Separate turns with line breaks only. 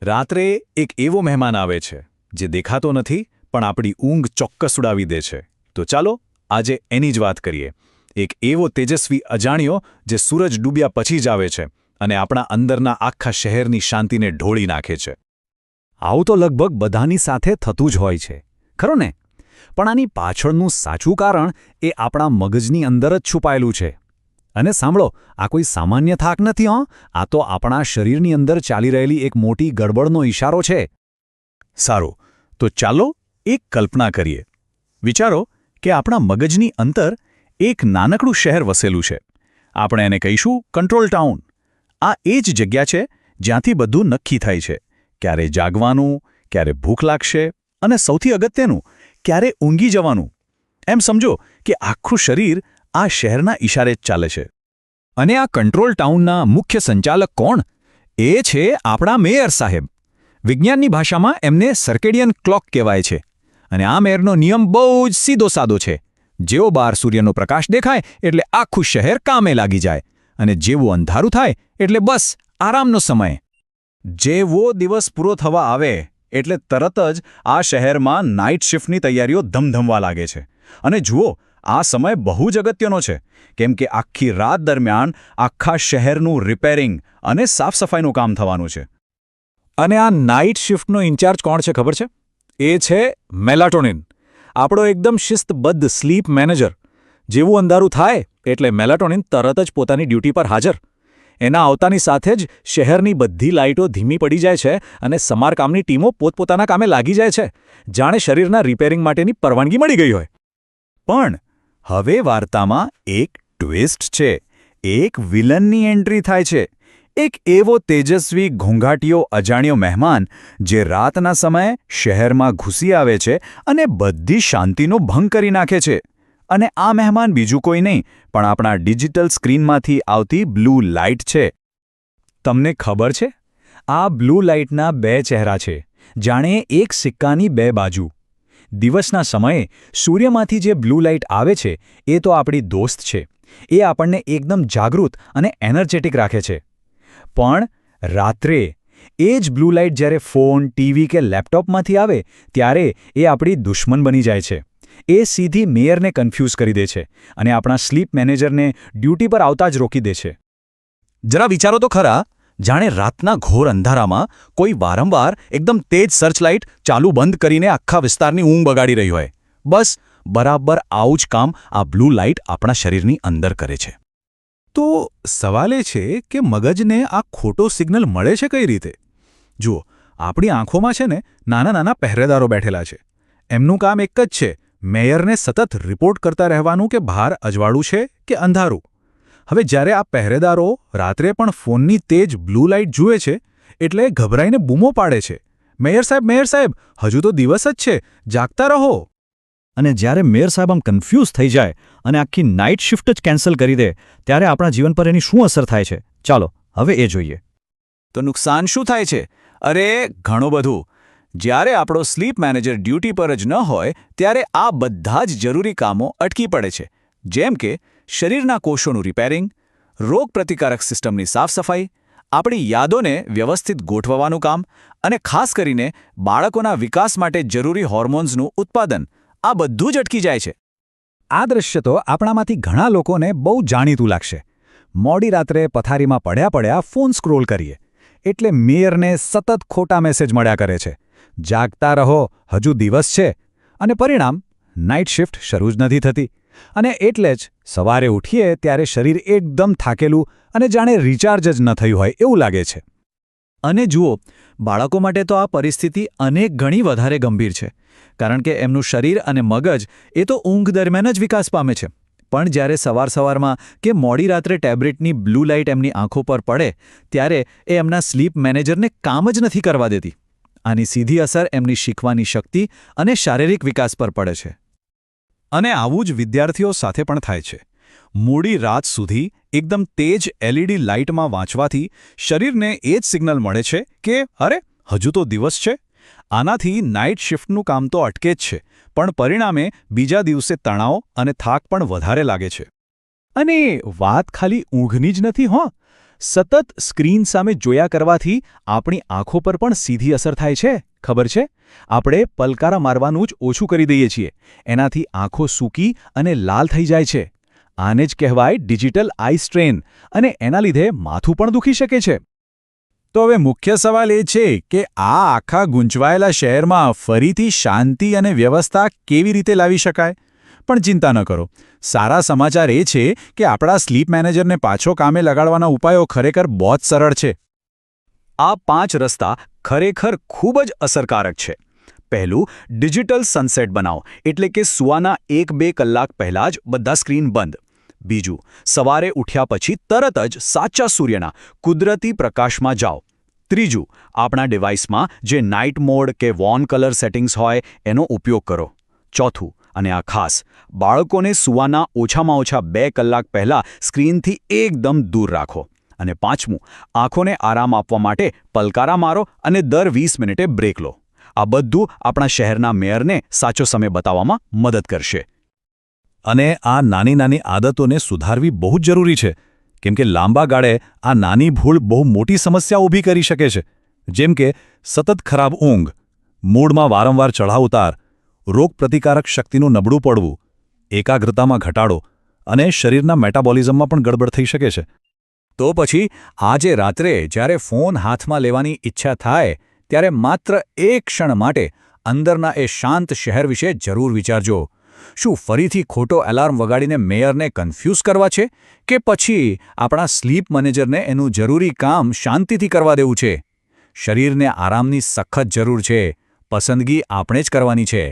રાત્રે એક એવો મહેમાન આવે છે જે દેખાતો નથી પણ આપણી ઊંઘ ચોક્કસ ઉડાવી દે છે. તો ચાલો આજે એની જ વાત કરીએ. એક એવો તેજસ્વી અજાણ્યો જે સૂરજ ડૂબ્યા પછી જ આવે છે અને આપણા અંદરના આખા શહેરની શાંતિને ઢોળી નાખે છે.
આવું તો લગભગ બધાની સાથે થતું જ હોય છે, ખરું ને? પણ આની પાછળનું સાચું કારણ એ આપણા મગજની અંદર જ છુપાયેલું છે. અને સાંભળો, આ કોઈ સામાન્ય થાક નથી. આ તો આપણા શરીરની અંદર ચાલી રહેલી એક મોટી ગડબડનો ઇશારો છે.
સારું, તો ચાલો એક કલ્પના કરીએ. વિચારો કે આપણા મગજની અંદર એક નાનકડું શહેર વસેલું છે. આપણે એને કહીશું કંટ્રોલ ટાઉન. આ એ જ જગ્યા છે જ્યાંથી બધું નક્કી થાય છે. ક્યારે જાગવાનું, ક્યારે ભૂખ લાગશે અને સૌથી અગત્યનું, ક્યારે ઊંઘી જવાનું. એમ સમજો કે આખું શરીર આ શહેરના ઇશારે જ ચાલે છે.
અને આ કંટ્રોલ ટાઉનના મુખ્ય સંચાલક કોણ? એ છે આપણા મેયર સાહેબ. વિજ્ઞાનની ભાષામાં એમને સર્કેડિયન ક્લોક કહેવાય છે. અને આ મેયરનો નિયમ બહુ જ સીધો સાદો છે. જેવો બહાર સૂર્યનો પ્રકાશ દેખાય એટલે આખું શહેર કામે લાગી જાય, અને જેવું અંધારું થાય એટલે બસ આરામનો સમય.
જેવો દિવસ પૂરો થવા આવે એટલે તરત જ આ શહેરમાં નાઇટ શિફ્ટની તૈયારીઓ ધમધમવા લાગે છે. અને જુઓ, આ સમય બહુ જ અગત્યનો છે, કેમ કે આખી રાત દરમિયાન આખા શહેરનું રિપેરિંગ અને સાફસફાઈનું કામ થવાનું છે.
અને આ નાઇટ શિફ્ટનો ઇન્ચાર્જ કોણ છે ખબર છે? એ છે મેલાટોનિન, આપણો એકદમ શિસ્તબદ્ધ સ્લીપ મેનેજર. જેવું અંધારું થાય એટલે મેલાટોનિન તરત જ પોતાની ડ્યુટી પર હાજર. એના આવતાની સાથે જ શહેરની બધી લાઇટો ધીમી પડી જાય છે અને સમારકામની ટીમો પોતપોતાના કામે લાગી જાય છે, જાણે શરીરના રિપેરિંગ માટેની પરવાનગી મળી ગઈ હોય.
પણ હવે વાર્તામાં એક ટ્વિસ્ટ છે. એક વિલનની એન્ટ્રી થાય છે. એક એવો તેજસ્વી ઘોંઘાટીયો અજાણ્યો મહેમાન જે રાતના સમયે શહેરમાં ઘૂસી આવે છે અને બધી શાંતિનો ભંગ કરી નાખે છે. અને આ મહેમાન બીજું કોઈ નહીં પણ આપણા ડિજિટલ સ્ક્રીનમાંથી આવતી બ્લુ લાઇટ છે.
તમને ખબર છે, આ બ્લુ લાઇટના બે ચહેરા છે, જાણે એક સિક્કાની બે બાજુ. દિવસના સમયે સૂર્યમાંથી જે બ્લુ લાઇટ આવે છે એ તો આપણી દોસ્ત છે. એ આપણને એકદમ જાગૃત અને એનર્જેટિક રાખે છે. પણ રાત્રે એ જ બ્લુ લાઇટ જ્યારે ફોન, ટીવી કે લેપટોપમાંથી આવે ત્યારે એ આપણી દુશ્મન બની જાય છે. એ સીધી મેયરને કન્ફ્યુઝ કરી દે છે અને આપણા સ્લીપ મેનેજરને ડ્યુટી પર આવતા જ રોકી દે છે.
જરા વિચારો તો ખરા, જાણે રાતના ઘોર અંધારામાં કોઈ વારંવાર એકદમ તેજ સર્ચલાઇટ ચાલુ બંધ કરીને આખા વિસ્તારની ઊંઘ બગાડી રહી હોય. બસ બરાબર આવું જ કામ આ બ્લુ લાઇટ આપણા શરીરની અંદર કરે છે. તો સવાલ એ છે કે મગજને આ ખોટો સિગ્નલ મળે છે કઈ રીતે? જુઓ, આપણી આંખોમાં છે ને નાના નાના પહેરેદારો બેઠેલા છે. એમનું કામ એક જ છે, મેયરને સતત રિપોર્ટ કરતા રહેવાનું કે બહાર અજવાળું છે કે અંધારું. હવે જ્યારે આ પહેરેદારો રાત્રે પણ ફોનની તેજ બ્લુ લાઇટ જુએ છે એટલે ગભરાઈને બૂમો પાડે છે, મેયર સાહેબ, હજુ તો દિવસ જ છે, જાગતા રહો.
અને જ્યારે મેયર સાહેબ આમ કન્ફ્યુઝ થઈ જાય અને આખી નાઇટ શિફ્ટ જ કેન્સલ કરી દે, ત્યારે આપણા જીવન પર એની શું અસર થાય છે? ચાલો હવે એ જોઈએ.
તો નુકસાન શું થાય છે? અરે ઘણું બધું. જ્યારે આપણો સ્લીપ મેનેજર ડ્યુટી પર જ ન હોય ત્યારે આ બધા જ જરૂરી કામો અટકી પડે છે. જેમ કે શરીરના કોષોનું રિપેરિંગ, રોગપ્રતિકારક સિસ્ટમની સાફસફાઈ, આપણી યાદોને વ્યવસ્થિત ગોઠવવાનું કામ અને ખાસ કરીને બાળકોના વિકાસ માટે જરૂરી હોર્મોન્સનું ઉત્પાદન, આ બધું જ અટકી જાય છે.
આ દ્રશ્ય તો આપણામાંથી ઘણા લોકોને બહુ જાણીતું લાગશે. મોડી રાત્રે પથારીમાં પડ્યા ફોન સ્ક્રોલ કરીએ એટલે મેયરને સતત ખોટા મેસેજ મળ્યા કરે છે. જાગતા રહો, હજુ દિવસ છે. અને પરિણામ, નાઇટ શિફ્ટ શરૂ જ નથી થતી. અને એટલે જ સવારે ઉઠીએ ત્યારે શરીર એકદમ થાકેલું અને જાણે રિચાર્જ જ ન થયું હોય એવું લાગે છે.
અને જુઓ, બાળકો માટે તો આ પરિસ્થિતિ અનેક ગણી વધારે ગંભીર છે, કારણ કે એમનું શરીર અને મગજ એ તો ઊંઘ દરમિયાન જ વિકાસ પામે છે. પણ જ્યારે સવારમાં કે મોડી રાત્રે ટેબ્લેટની બ્લુ લાઇટ એમની આંખો પર પડે ત્યારે એ એમના સ્લીપ મેનેજરને કામ જ નથી કરવા દેતી. આની સીધી અસર એમની શીખવાની શક્તિ અને શારીરિક વિકાસ પર પડે છે. અને આવું જ વિદ્યાર્થીઓ સાથે પણ થાય છે. મોડી રાત સુધી એકદમ તેજ એલઈડી લાઇટમાં વાંચવાથી શરીરને એ જ સિગ્નલ મળે છે કે અરે, હજુ તો દિવસ છે. આનાથી નાઇટ શિફ્ટનું કામ તો અટકે જ છે, પણ પરિણામે બીજા દિવસે તણાવ અને થાક પણ વધારે લાગે છે.
અને વાત ખાલી ઊંઘની જ નથી. સતત સ્ક્રીન સામે જોયા કરવાથી આપણી આંખો પર પણ સીધી અસર થાય છે, ખબર છે? આપણે પલકારા મારવાનું જ ઓછું કરી દઈએ છીએ. એનાથી આંખો સૂકી અને લાલ થઈ જાય છે. આને જ કહેવાય ડિજિટલ આઈ સ્ટ્રેન, અને એના લીધે માથું પણ દુખી શકે છે.
તો હવે મુખ્ય સવાલ એ છે કે આ આખા ગૂંચવાયેલા શહેરમાં ફરીથી શાંતિ અને વ્યવસ્થા કેવી રીતે લાવી શકાય? પણ ચિંતા ન કરો, સારા સમાચાર એ છે કે આપણા સ્લીપ મેનેજરને પાછો કામે લગાડવાના ઉપાયો ખરેખર બહુ જ સરળ છે.
આ 5 રસ્તા ખરેખર ખૂબ જ અસરકારક છે. પહેલું, ડિજિટલ સનસેટ બનાવો, એટલે કે સૂવાના 1-2 કલાક પહેલાં જ બધા સ્ક્રીન બંધ. બીજું, સવારે ઉઠ્યા પછી તરત જ સાચા સૂર્યના કુદરતી પ્રકાશમાં જાઓ. ત્રીજું, આપણા ડિવાઇસમાં જે નાઇટ મોડ કે વોર્ન કલર સેટિંગ્સ હોય એનો ઉપયોગ કરો. ચોથું, અને આ ખાસ, બાળકોને સૂવાના ઓછામાં ઓછા 2 કલાક પહેલાં સ્ક્રીનથી એકદમ દૂર રાખો. અને પાંચમું, આંખોને આરામ આપવા માટે પલકારા મારો અને દર 20 મિનિટે બ્રેક લો. આ બધું આપણા શહેરના મેયરને સાચો સમય બતાવવામાં મદદ કરશે.
અને આ નાની નાની આદતોને સુધારવી બહુ જ જરૂરી છે, કેમ કે લાંબા ગાળે આ નાની ભૂલ બહુ મોટી સમસ્યા ઊભી કરી શકે છે. જેમ કે સતત ખરાબ ઊંઘ, મૂડમાં વારંવાર ચઢાવ-ઉતાર, રોગપ્રતિકારક શક્તિનું નબળું પડવું, એકાગ્રતામાં ઘટાડો અને શરીરના મેટાબોલિઝમમાં પણ ગડબડ થઈ શકે છે.
તો પછી આજે રાત્રે જ્યારે ફોન હાથમાં લેવાની ઈચ્છા થાય ત્યારે માત્ર એક ક્ષણ માટે અંદરના એ શાંત શહેર વિશે જરૂર વિચારજો. શું ફરીથી ખોટો એલાર્મ વગાડીને મેયરને કન્ફ્યુઝ કરવા છે, કે પછી આપણા સ્લીપ મેનેજરને એનું જરૂરી કામ શાંતિથી કરવા દેવું છે? શરીરને આરામની સખત જરૂર છે. પસંદગી આપણે જ કરવાની છે.